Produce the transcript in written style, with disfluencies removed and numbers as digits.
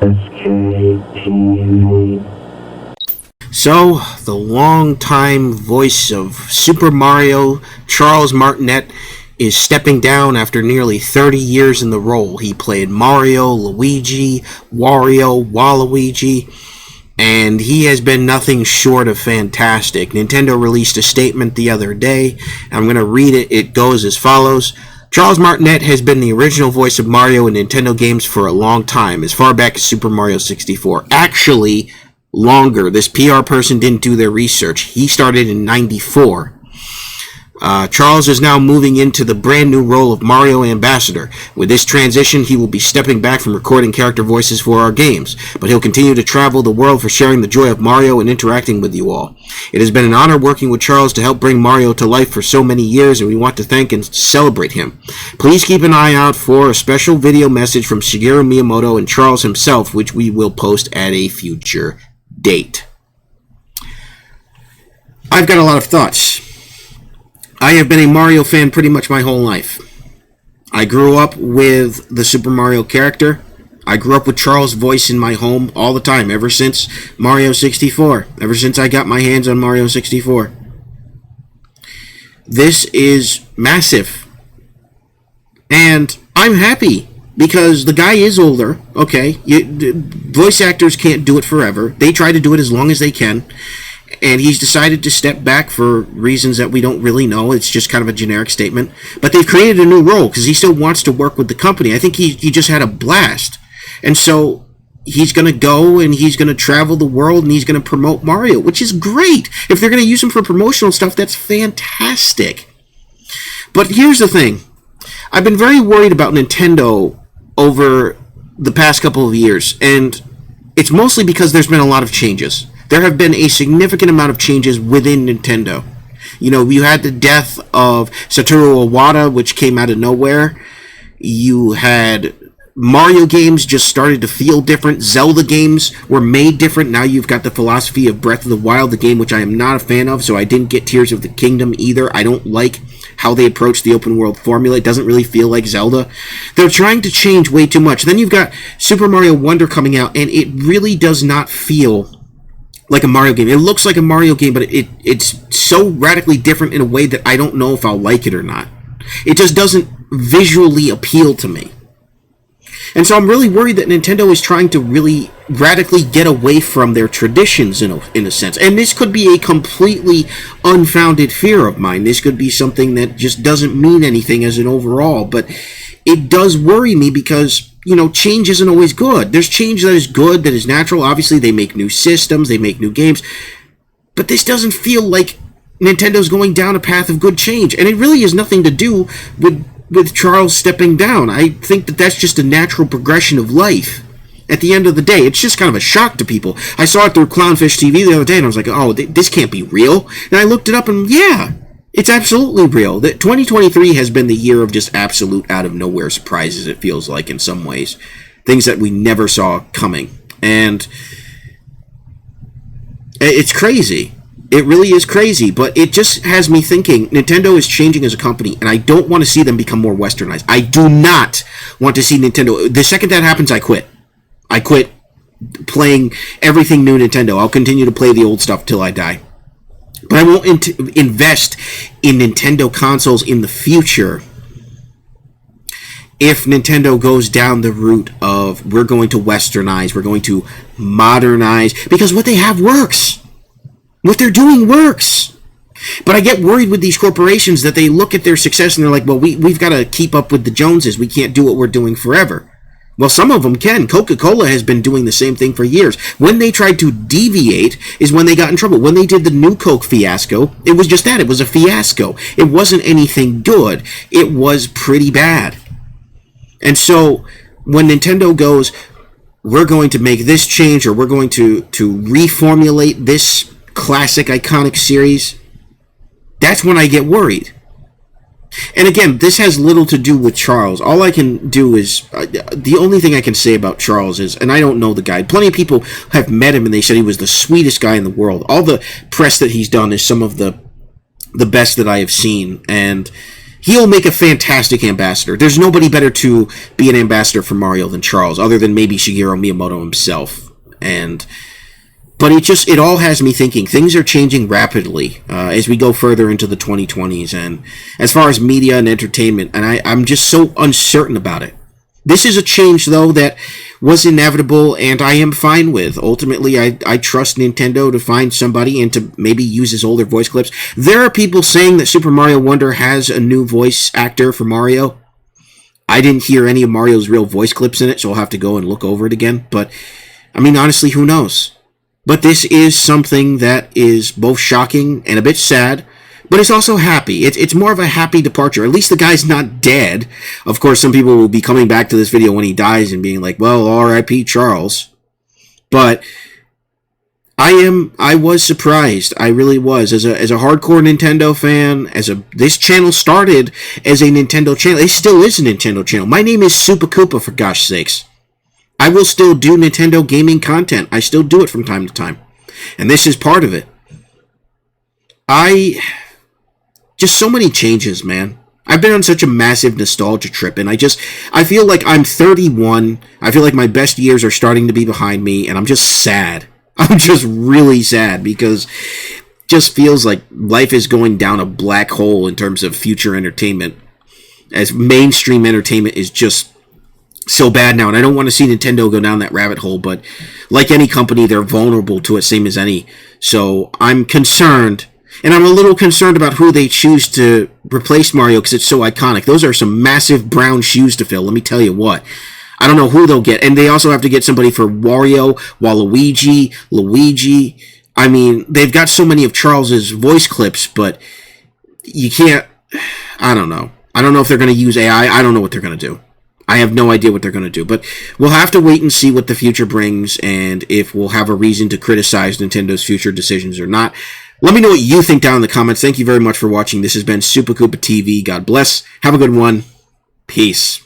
SKTV. So, the longtime voice of Super Mario, Charles Martinet, is stepping down after nearly 30 years in the role. He played Mario, Luigi, Wario, Waluigi, and he has been nothing short of fantastic. Nintendo released a statement the other day. I'm going to read it. It goes as follows. Charles Martinet has been the original voice of Mario in Nintendo games for a long time, as far back as Super Mario 64. Actually, longer. This PR person didn't do their research. He started in 94. Charles is now moving into the brand new role of Mario Ambassador. With this transition, he will be stepping back from recording character voices for our games, but he'll continue to travel the world for sharing the joy of Mario and interacting with you all. It has been an honor working with Charles to help bring Mario to life for so many years, and we want to thank and celebrate him. Please keep an eye out for a special video message from Shigeru Miyamoto and Charles himself, which we will post at a future date. I've got a lot of thoughts. I have been a Mario fan pretty much my whole life. I grew up with the Super Mario character. I grew up with Charles' voice in my home all the time, ever since Mario 64. Ever since I got my hands on Mario 64. This is massive. And I'm happy, because the guy is older, okay? Voice actors can't do it forever. They try to do it as long as they can. And he's decided to step back for reasons that we don't really know. It's just kind of a generic statement. But they've created a new role because he still wants to work with the company. I think he just had a blast. And so he's going to go and he's going to travel the world and he's going to promote Mario, which is great. If they're going to use him for promotional stuff, that's fantastic. But here's the thing. I've been very worried about Nintendo over the past couple of years. And it's mostly because there's been a lot of changes. There have been a significant amount of changes within Nintendo. You know, you had the death of Satoru Iwata, which came out of nowhere. You had Mario games just started to feel different. Zelda games were made different. Now you've got the philosophy of Breath of the Wild, the game which I am not a fan of, so I didn't get Tears of the Kingdom either. I don't like how they approach the open world formula. It doesn't really feel like Zelda. They're trying to change way too much. Then you've got Super Mario Wonder coming out, and it really does not feel like a Mario game. It looks like a Mario game, but it's so radically different in a way that I don't know if I'll like it or not. It just doesn't visually appeal to me. And so I'm really worried that Nintendo is trying to really radically get away from their traditions in a sense. And this could be a completely unfounded fear of mine. This could be something that just doesn't mean anything as an overall. But it does worry me because, you know, change isn't always good. There's change that is good, that is natural. Obviously, they make new systems, they make new games. But this doesn't feel like Nintendo's going down a path of good change. And it really has nothing to do with Charles stepping down. I think that that's just a natural progression of life. At the end of the day, it's just kind of a shock to people. I saw it through Clownfish TV the other day, and I was like, oh, this can't be real. And I looked it up, and yeah, it's absolutely real. That 2023 has been the year of just absolute out-of-nowhere surprises, it feels like, in some ways. Things that we never saw coming. And it's crazy. It really is crazy, but it just has me thinking Nintendo is changing as a company, and I don't want to see them become more westernized. I do not want to see Nintendo. The second that happens, I quit. I quit playing everything new Nintendo. I'll continue to play the old stuff till I die. But I won't invest in Nintendo consoles in the future if Nintendo goes down the route of we're going to westernize, we're going to modernize, because what they have works. What they're doing works. But I get worried with these corporations that they look at their success and they're like, well, we've got to keep up with the Joneses. We can't do what we're doing forever. Well, some of them can. Coca-Cola has been doing the same thing for years. When they tried to deviate is when they got in trouble. When they did the new Coke fiasco, it was just that. It was a fiasco. It wasn't anything good. It was pretty bad. And so when Nintendo goes, we're going to make this change, or we're going to reformulate this classic iconic series, that's when I get worried. And again, this has little to do with Charles. All I can do is, the only thing I can say about Charles is, and I don't know the guy, plenty of people have met him and they said he was the sweetest guy in the world. All the press that he's done is some of the best that I have seen, and he'll make a fantastic ambassador. There's nobody better to be an ambassador for Mario than Charles, other than maybe Shigeru Miyamoto himself. But it all has me thinking. Things are changing rapidly as we go further into the 2020s, and as far as media and entertainment, and I'm just so uncertain about it. This is a change, though, that was inevitable, and I am fine with. Ultimately, I trust Nintendo to find somebody and to maybe use his older voice clips. There are people saying that Super Mario Wonder has a new voice actor for Mario. I didn't hear any of Mario's real voice clips in it, so I'll have to go and look over it again. But, I mean, honestly, who knows? But this is something that is both shocking and a bit sad, but it's also happy. It's more of a happy departure. At least the guy's not dead. Of course, some people will be coming back to this video when he dies and being like, well, R.I.P. Charles. But I was surprised. I really was. As a hardcore Nintendo fan, this channel started as a Nintendo channel. It still is a Nintendo channel. My name is Super Koopa, for gosh sakes. I will still do Nintendo gaming content. I still do it from time to time. And this is part of it. Just so many changes, man. I've been on such a massive nostalgia trip, and I feel like I'm 31. I feel like my best years are starting to be behind me, and I'm just sad. I'm just really sad, because it just feels like life is going down a black hole in terms of future entertainment, as mainstream entertainment is just so bad now, and I don't want to see Nintendo go down that rabbit hole, but like any company, they're vulnerable to it, same as any. So I'm concerned. And I'm a little concerned about who they choose to replace Mario, because it's so iconic. Those are some massive brown shoes to fill, let me tell you what. I don't know who they'll get. And they also have to get somebody for Wario, Waluigi, Luigi. I mean, they've got so many of Charles's voice clips, but you can't... I don't know. I don't know if they're going to use AI. I don't know what they're going to do. I have no idea what they're going to do. But we'll have to wait and see what the future brings, and if we'll have a reason to criticize Nintendo's future decisions or not. Let me know what you think down in the comments. Thank you very much for watching. This has been Super Koopa TV. God bless. Have a good one. Peace.